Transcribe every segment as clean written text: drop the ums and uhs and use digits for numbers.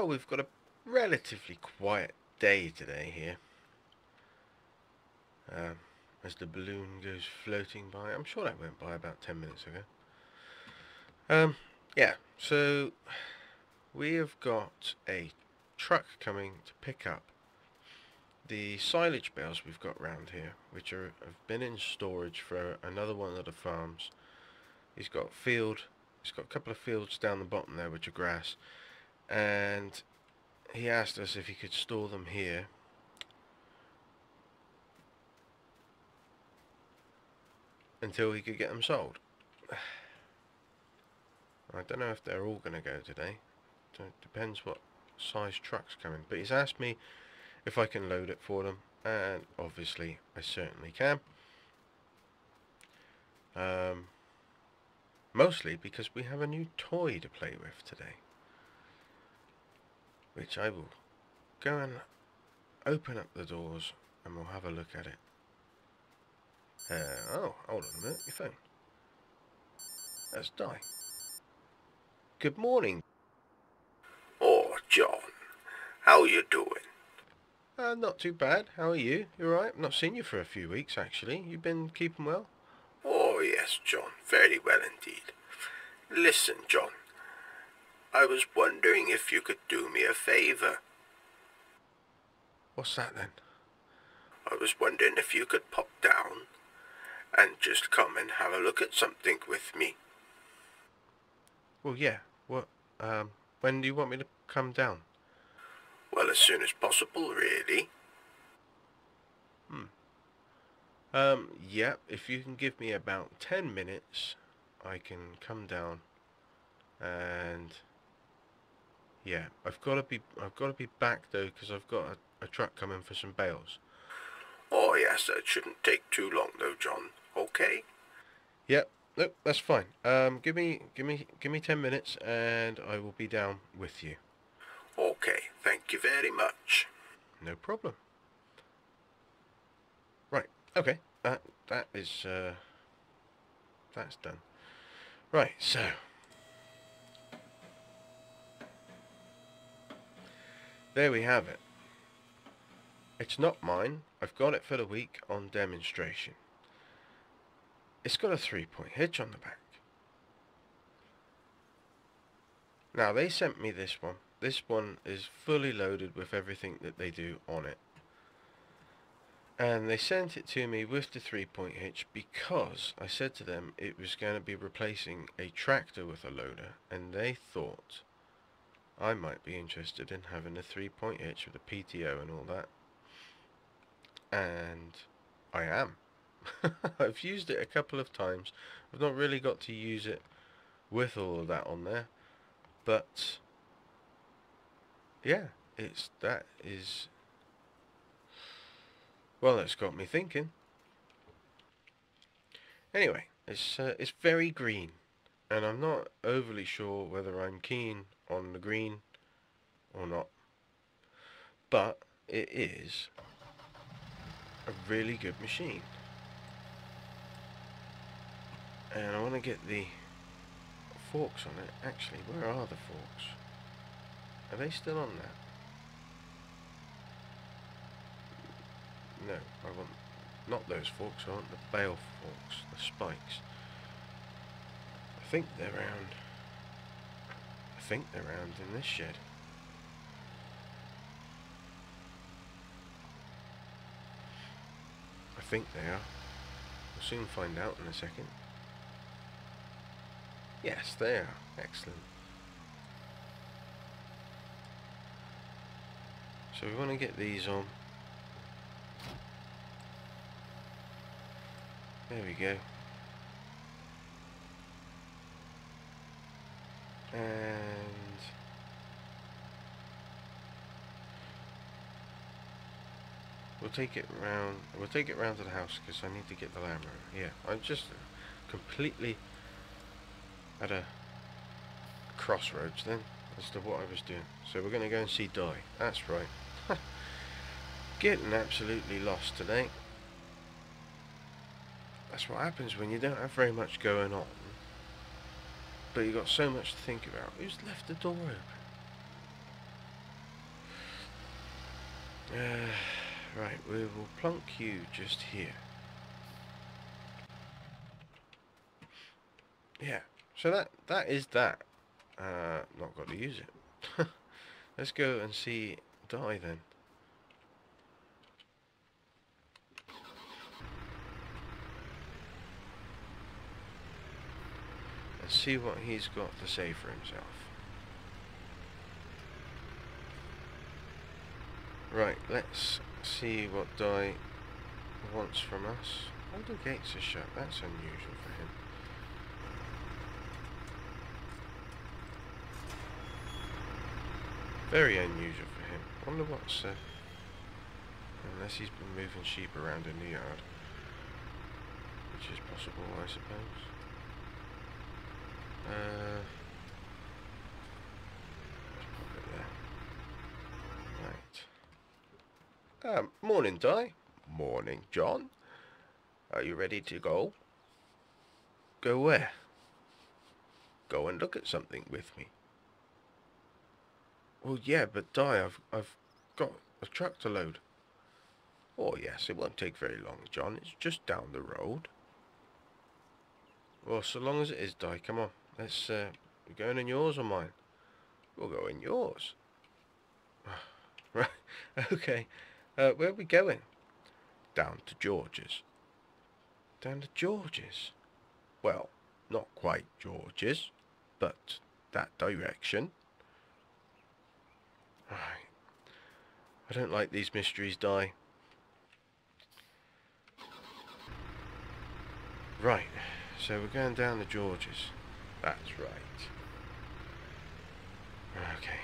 Well, we've got a relatively quiet day today here. As the balloon goes floating by. I'm sure that went by about 10 minutes ago. Yeah, so we have got a truck coming to pick up the silage bales we've got round here, which have been in storage for another one of the farms. He's got a couple of fields down the bottom there which are grass, and he asked us if he could store them here until he could get them sold. I don't know if they're all going to go today. It depends what size truck's coming, but he's asked me if I can load it for them, and obviously I certainly can. Mostly because we have a new toy to play with today, which I will go and open up the doors and we'll have a look at it. Oh, hold on a minute, your phone. Let's die. Good morning. Oh, John, how you doing? Not too bad. How are you? You alright? I've not seen you for a few weeks, actually. You been keeping well? Oh, yes, John, very well indeed. Listen, John, I was wondering if you could do me a favour. What's that then? I was wondering if you could pop down and just come and have a look at something with me. Well, yeah. What? When do you want me to come down? Well, as soon as possible, really. Yeah, if you can give me about 10 minutes, I can come down, and yeah, I've got to be back though, because I've got a truck coming for some bales. Oh, yes, that shouldn't take too long though, John. Okay? Yep, nope, that's fine. Give me 10 minutes, and I will be down with you. Okay, thank you very much. No problem. Right, okay, that is that's done. Right, so there we have it. It's not mine. I've got it for the week on demonstration. It's got a 3-point hitch on the back. Now, they sent me this one. This one is fully loaded with everything that they do on it. And they sent it to me with the 3-point hitch because I said to them it was going to be replacing a tractor with a loader, and they thought I might be interested in having a 3-point hitch with a PTO and all that. And I am. I've used it a couple of times. I've not really got to use it with all of that on there, but yeah, well, it's got me thinking. Anyway, it's very green, and I'm not overly sure whether I'm keen on the green or not, but it is a really good machine. And I want to get the forks on it. Actually, where are the forks? Are they still on there? No, I want not those forks. I want the bale forks, the spikes. I think they're round in this shed. I think they are. We'll soon find out in a second. Yes, they are. Excellent. So we want to get these on. There we go. And we'll take it round. We'll take it round to the house because I need to get the lamb. Yeah, I'm just completely at a crossroads then as to what I was doing. So we're going to go and see Di. That's right. Getting absolutely lost today. That's what happens when you don't have very much going on, but you've got so much to think about. Who's left the door open? Right, we will plonk you just here. Yeah, so that is that. Not got to use it. Let's go and see Dye then. And see what he's got to say for himself. Right, let's see what Dye wants from us. All the gates are shut. That's unusual for him. Very unusual for him. Wonder what's... unless he's been moving sheep around in the yard. Which is possible, I suppose. Let's pop it there. Right. Morning, Dye. Morning, John. Are you ready to go? Go where? Go and look at something with me. Well, yeah, but Dye, I've got a truck to load. Oh, yes, it won't take very long, John. It's just down the road. Well, so long as it is, Dye, come on. Let's, we going in yours or mine? We'll go in yours. Right, okay. Where are we going? Down to George's. Down to George's? Well, not quite George's, but that direction. Right. I don't like these mysteries, Dye. Right, so we're going down to George's. That's right. Okay.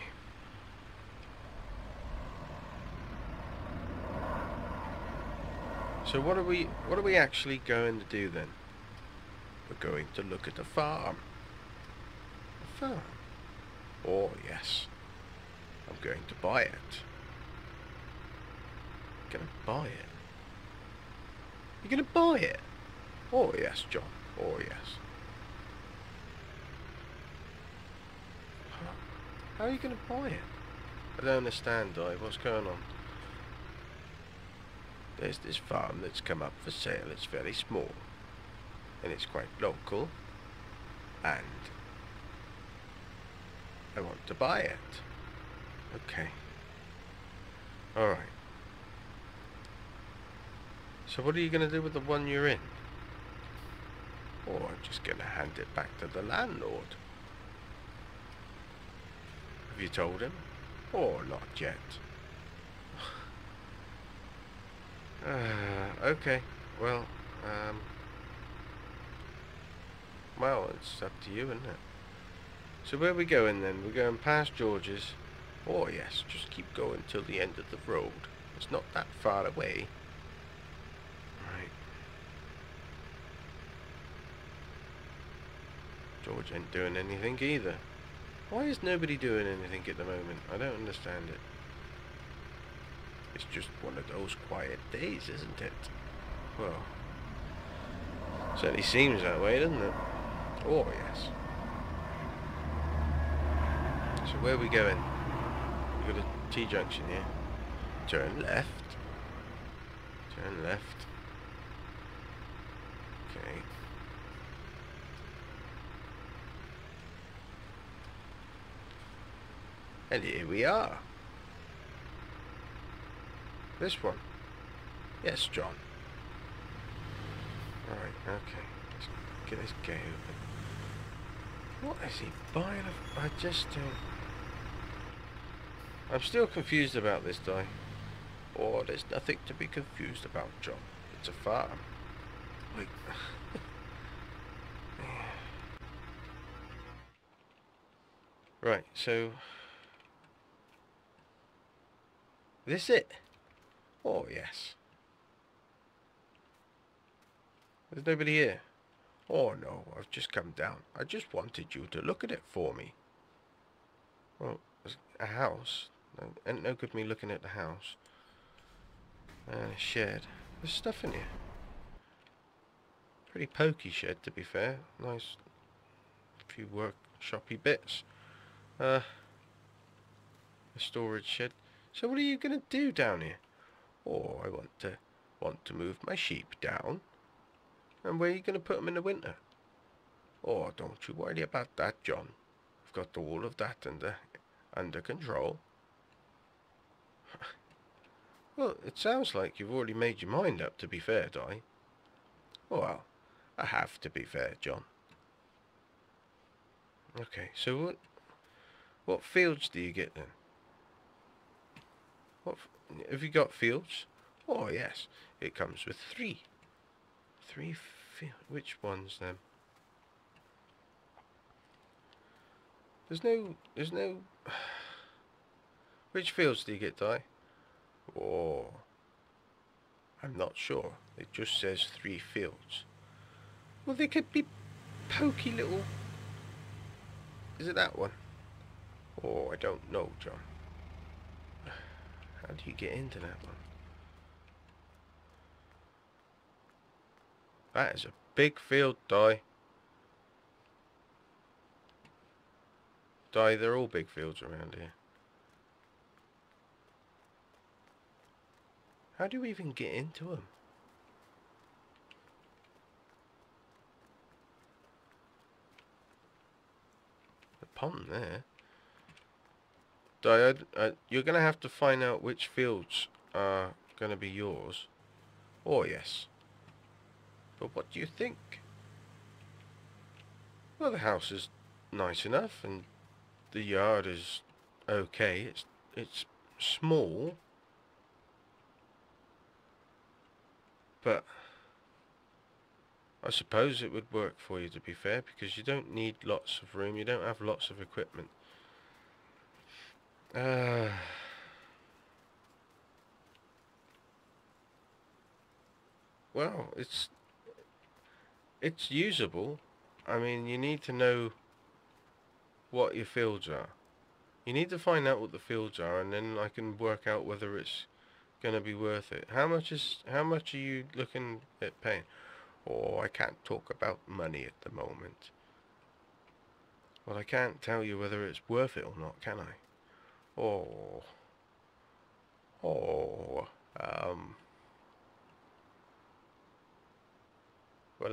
So what are we actually going to do then? We're going to look at a farm. A farm? Oh yes. I'm going to buy it. You're gonna buy it? You're gonna buy it? Oh yes, John. Oh yes. How are you gonna buy it? I don't understand, Dye. What's going on? There's this farm that's come up for sale. It's very small. And it's quite local. And I want to buy it. Okay. Alright. So what are you going to do with the one you're in? Oh, I'm just going to hand it back to the landlord. Have you told him? Oh, not yet. Okay. Well, well, it's up to you, isn't it? So where are we going then? We're going past George's. Oh yes, just keep going till the end of the road. It's not that far away. Right. George ain't doing anything either. Why is nobody doing anything at the moment? I don't understand it. It's just one of those quiet days, isn't it? Well, certainly seems that way, doesn't it? Oh yes. So where are we going? We've got a T-junction here. Turn left. Turn left. Okay. And here we are. This one. Yes, John. Alright, okay. Let's get this gate open. What is he buying? I just don't... I'm still confused about this, Dye. Oh, there's nothing to be confused about, John. It's a farm. Wait. Right, so... This it? Oh, yes. There's nobody here. Oh, no, I've just come down. I just wanted you to look at it for me. Well, there's a house. Ain't no good me looking at the house. Shed. There's stuff in here. Pretty pokey shed, to be fair. Nice few workshoppy bits. A storage shed. So what are you going to do down here? Oh, I want to move my sheep down. And where are you going to put them in the winter? Oh, don't you worry about that, John. I've got all of that under control. Well, it sounds like you've already made your mind up, to be fair, Di. Well, I have to be fair, John. Okay, so what fields do you get then? Have you got fields? Oh, yes. It comes with 3. 3 fields. Which ones then? There's no... Which fields do you get, Di? Oh, I'm not sure. It just says 3 fields. Well, they could be pokey little... Is it that one? Oh, I don't know, John. How do you get into that one? That is a big field, Di. Di, they're all big fields around here. How do you even get into them? The pond there. Di, you're going to have to find out which fields are going to be yours. Oh, yes. But what do you think? Well, the house is nice enough, and the yard is okay. It's small, but I suppose it would work for you, to be fair, because you don't need lots of room. You don't have lots of equipment. Well, it's usable. I mean, you need to know what your fields are. You need to find out what the fields are, and then I can work out whether it's going to be worth it. How much are you looking at paying? Oh, I can't talk about money at the moment. Well, I can't tell you whether it's worth it or not, can I? Oh, well,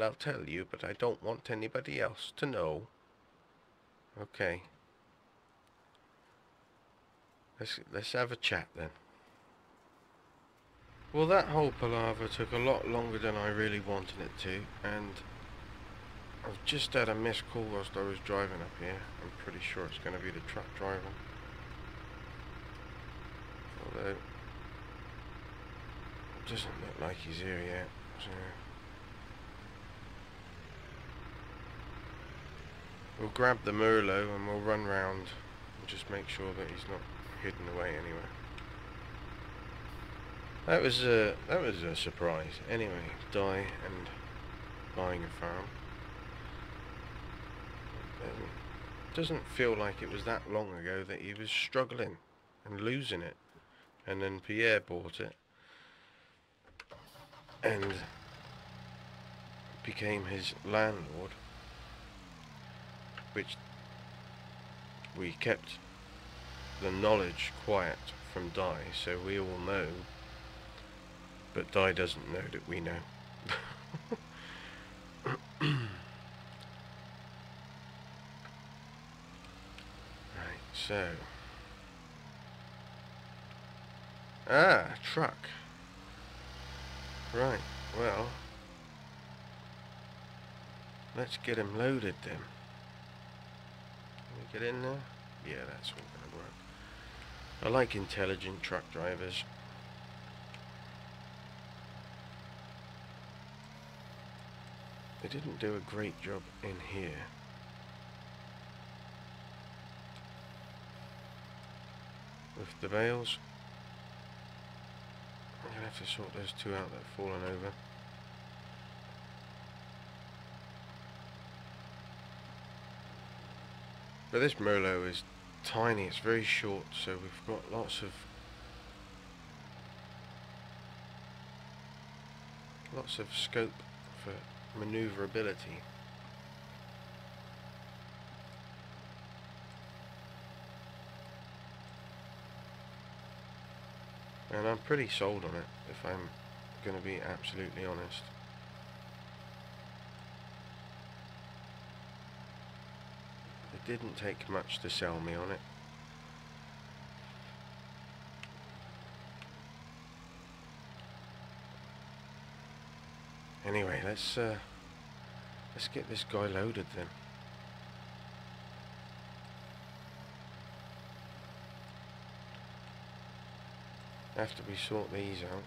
I'll tell you, but I don't want anybody else to know. Okay. Let's have a chat then. Well, that whole palaver took a lot longer than I really wanted it to, and I've just had a missed call whilst I was driving up here. I'm pretty sure it's going to be the truck driver. Although, it doesn't look like he's here yet, so... We'll grab the Merlot and we'll run round and just make sure that he's not hidden away anywhere. That was a surprise. Anyway, Di and buying a farm. It doesn't feel like it was that long ago that he was struggling and losing it, and then Pierre bought it and became his landlord, which we kept the knowledge quiet from Di, so we all know, but Di doesn't know that we know. Right, so truck. Right, well, let's get him loaded then. Can we get in there? Yeah, that's all going to work. I like intelligent truck drivers. They didn't do a great job in here. With the bales. I'm going to have to sort those 2 out that have fallen over. But this Merlot is tiny, it's very short, so we've got lots of scope for maneuverability. And I'm pretty sold on it, if I'm going to be absolutely honest. It didn't take much to sell me on it. Anyway, let's get this guy loaded then. After we sort these out,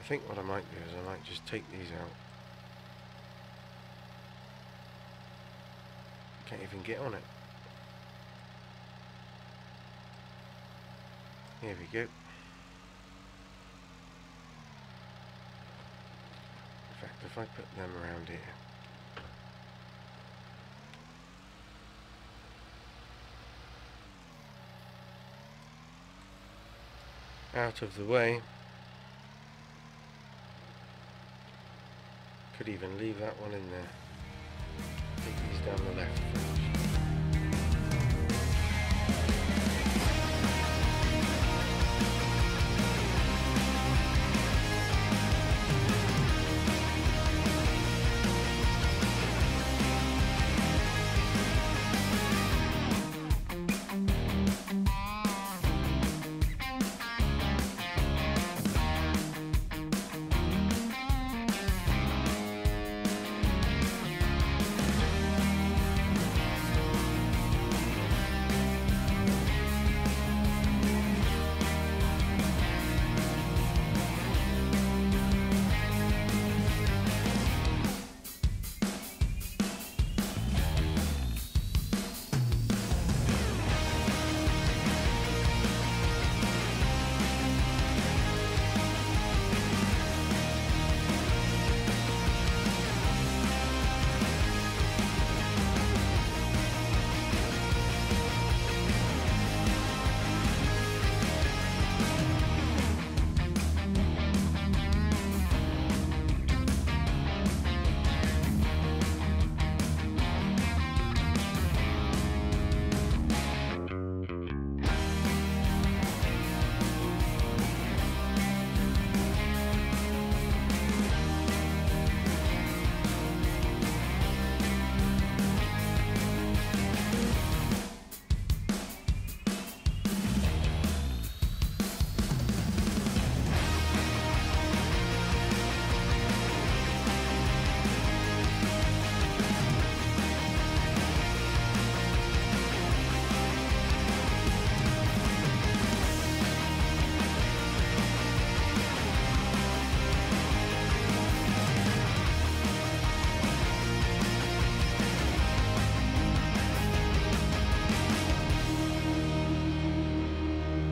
I think what I might do is I might just take these out. Can't even get on it. Here we go. In fact, if I put them around here, out of the way, could even leave that one in there. Take these down the left first.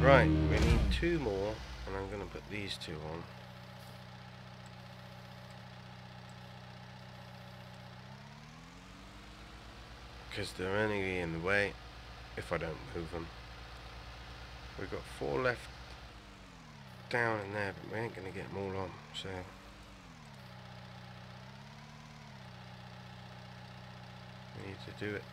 Right, we need two more, and I'm going to put these two on. Because they're only in the way if I don't move them. We've got 4 left down in there, but we ain't going to get them all on, so... we need to do it.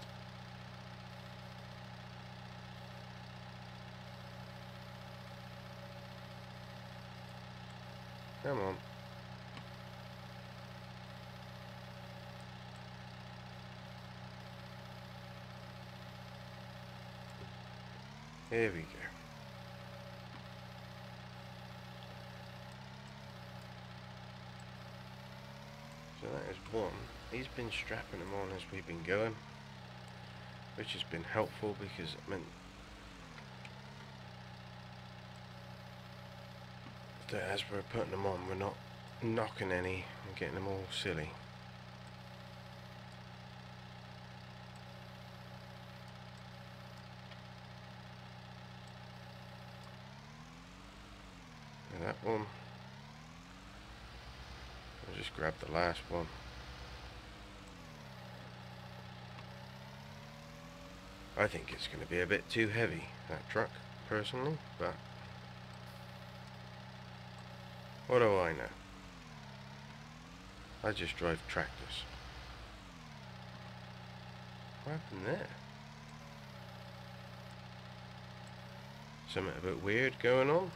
Come on. Here we go. So that is one. He's been strapping them on as we've been going, which has been helpful because it meant that as we're putting them on, we're not knocking any and getting them all silly. And that one, I'll just grab the last one. I think it's going to be a bit too heavy, that truck, personally, but what do I know? I just drive tractors. What happened there? Something a bit weird going on.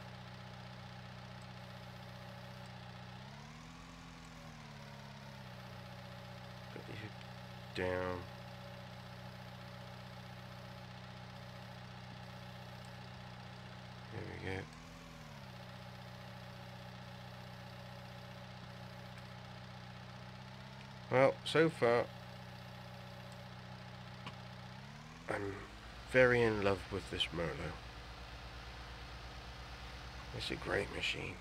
Put you down. There we go. Well, so far I'm very in love with this Merlot. It's a great machine.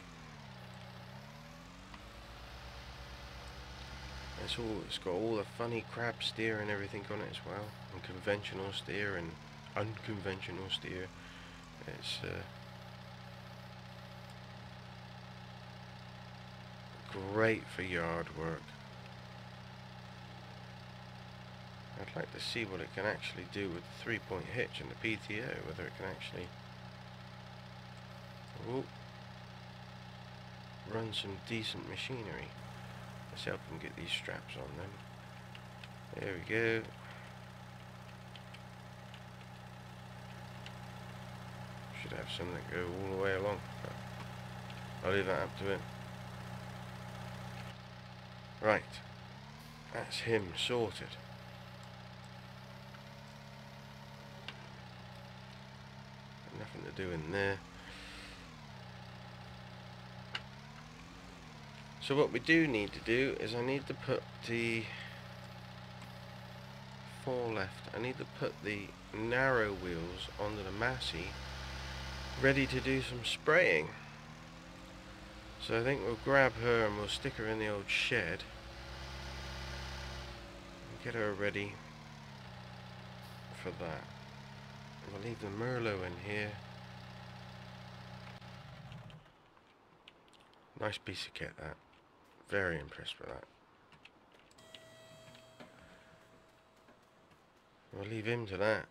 It's got all the funny crab steer and everything on it as well, and conventional steer and unconventional steer. It's great for yard work. I'd like to see what it can actually do with the 3-point hitch and the PTO, whether it can actually run some decent machinery. Let's help them get these straps on them. There we go. Should have some that go all the way along, but I'll leave that up to him. Right, that's him sorted. Nothing to do in there. So what we do need to do is I need to put the 4 left. I need to put the narrow wheels onto the Massey, ready to do some spraying. So I think we'll grab her and we'll stick her in the old shed and get her ready for that. We'll leave the Merlot in here. Nice piece of kit, that. Very impressed with that. We'll leave him to that.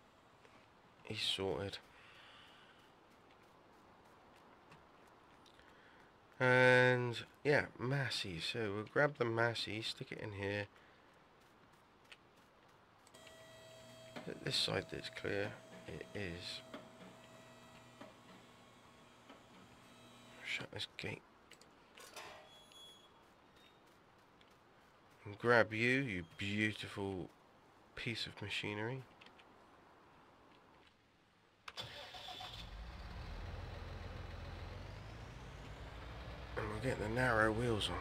He's sorted. And yeah, Massey. So we'll grab the Massey, stick it in here. This side that's clear. It is. Shut this gate. And grab you, you beautiful piece of machinery. And we'll get the narrow wheels on.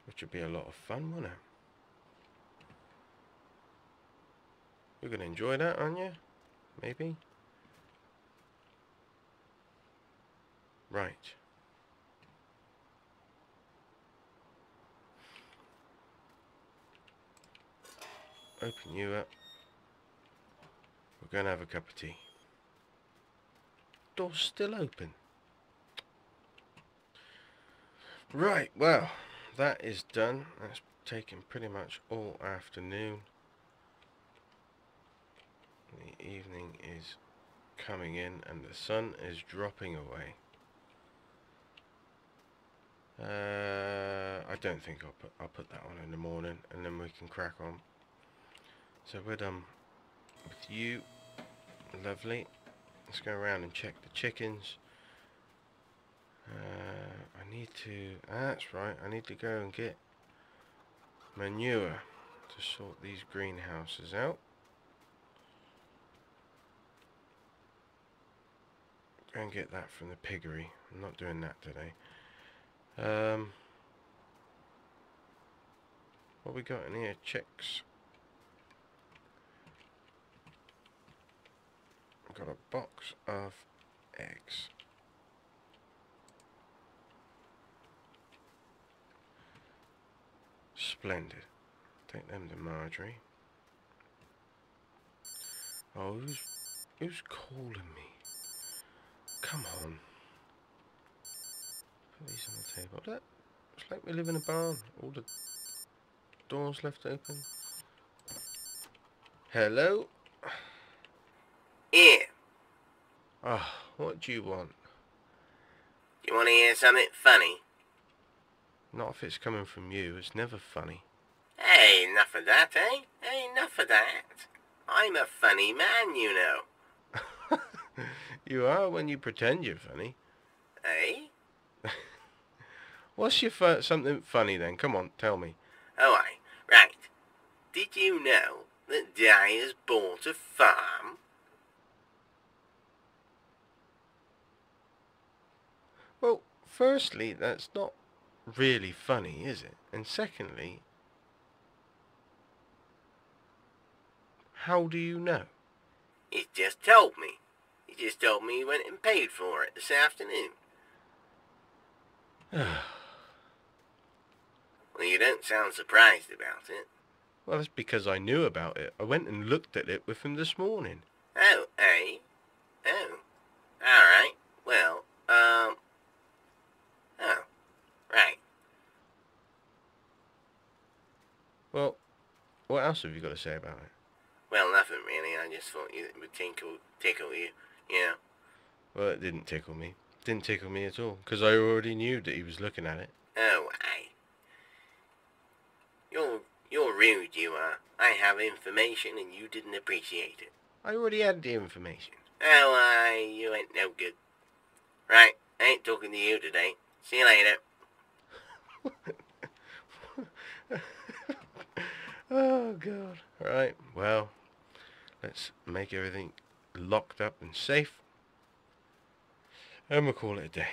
Which would be a lot of fun, wouldn't it? You're going to enjoy that, aren't you? Maybe? Right. Open you up. We're going to have a cup of tea. Door's still open. Right, well, that is done. That's taken pretty much all afternoon. The evening is coming in and the sun is dropping away. I don't think I'll put that on in the morning, and then we can crack on. So we're done with you. Lovely. Let's go around and check the chickens. I need to. That's right. I need to go and get manure to sort these greenhouses out. Go and get that from the piggery. I'm not doing that today. What we got in here? Chicks. I've got a box of eggs. Splendid. Take them to Marjorie. Oh, who's calling me? Come on. Put these on the table. Look, it's like we live in a barn. All the doors left open. Hello? Yeah. Ah, what do you want? You want to hear something funny? Not if it's coming from you. It's never funny. Hey, enough of that, eh? Hey, enough of that. I'm a funny man, you know. You are when you pretend you're funny. Eh? What's your something funny then? Come on, tell me. Oh, right. Did you know that Dyer's bought a farm? Well, firstly, that's not really funny, is it? And secondly, how do you know? He just told me. He just told me he went and paid for it this afternoon. Well, you don't sound surprised about it. Well, that's because I knew about it. I went and looked at it with him this morning. Oh, eh? Oh. Alright. Well, oh. Right. Well, what else have you got to say about it? Well, nothing really. I just thought it would tickle you, you know. Well, it didn't tickle me. Didn't tickle me at all, because I already knew that he was looking at it. Oh, You're rude, you are. I have information and you didn't appreciate it. I already had the information. Oh, you ain't no good. Right, I ain't talking to you today. See you later. Oh, God. Right, well, let's make everything locked up and safe. And we'll call it a day.